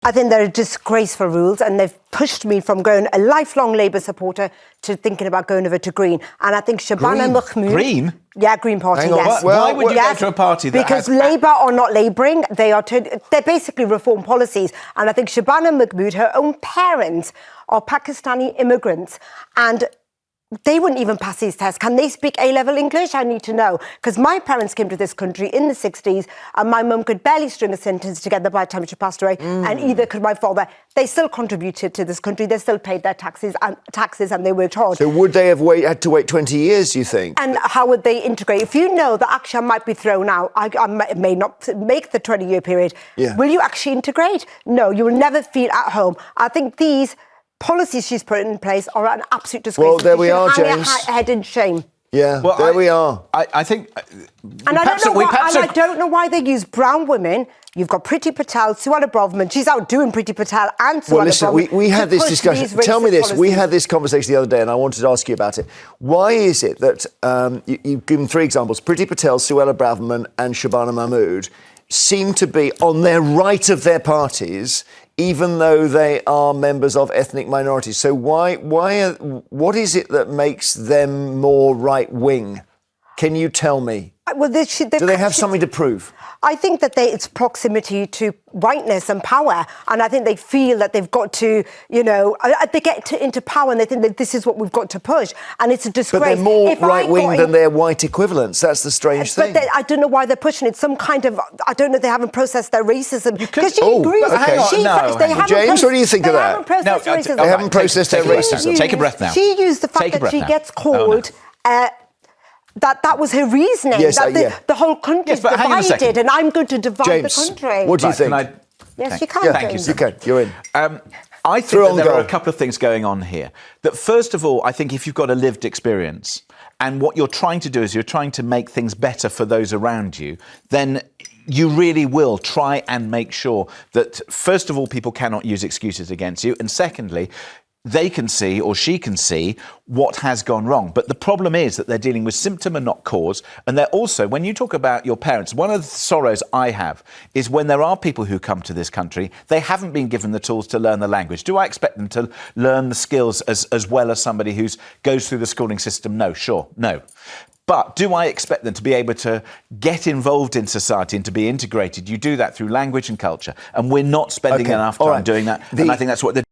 I think they're disgraceful rules, and they've pushed me from going a lifelong Labour supporter to thinking about going over to Green. And I think Shabana Mahmood... Green? Yeah, Green Party, Hang on, yes. why would you go to a party that because Labour are not labouring. They're basically reform policies. And I think Shabana Mahmood, her own parents are Pakistani immigrants, and they wouldn't even pass these tests. Can they speak A-level English? I need to know. Because my parents came to this country in the 60s, and my mum could barely string a sentence together by the time she passed away, and either could my father. They still contributed to this country. They still paid their taxes, and they worked hard. So would they have had to wait 20 years, do you think? And how would they integrate? If you know that actually I might be thrown out, I may not make the 20-year period, will you actually integrate? No, you will never feel at home. I think these policies she's put in place are an absolute disgrace. Well, there we are, James. Hang your head in shame. Yeah, well, there we are. I think... And I don't know why they use brown women. You've got Priti Patel, Suella Braverman. She's outdoing Priti Patel and Suella Braverman. Well, listen, we had this discussion. Tell me this. Policies. We had this conversation the other day, and I wanted to ask you about it. Why is it that you've given three examples, Priti Patel, Suella Braverman and Shabana Mahmood, seem to be on their right of their parties, even though they are members of ethnic minorities? So what is it that makes them more right-wing? Can you tell me? Well, do they have something to prove? I think that it's proximity to whiteness and power, and I think they feel that they've got to, they get into power and they think that this is what we've got to push, and it's a disgrace. But they're more right-wing than their white equivalents. That's the strange thing. But I don't know why they're pushing it. Some kind of, I don't know, they haven't processed their racism. Because she agrees. James, what do you think of that? They haven't processed their racism. Take a breath now. She used the fact that she gets called... That was her reasoning, the whole country is divided, and I'm going to divide the country. What do you think? Yes, you can. Thank you, sir. You can. You're in. I think that there are a couple of things going on here. That first of all, I think if you've got a lived experience, and what you're trying to do is you're trying to make things better for those around you, then you really will try and make sure that, first of all, people cannot use excuses against you, and secondly, they can see, or she can see, what has gone wrong. But the problem is that they're dealing with symptom and not cause. And they're also, when you talk about your parents, one of the sorrows I have is when there are people who come to this country, they haven't been given the tools to learn the language. Do I expect them to learn the skills as well as somebody who goes through the schooling system? No, sure, no. But do I expect them to be able to get involved in society and to be integrated? You do that through language and culture. And we're not spending enough time doing that. And I think that's what they're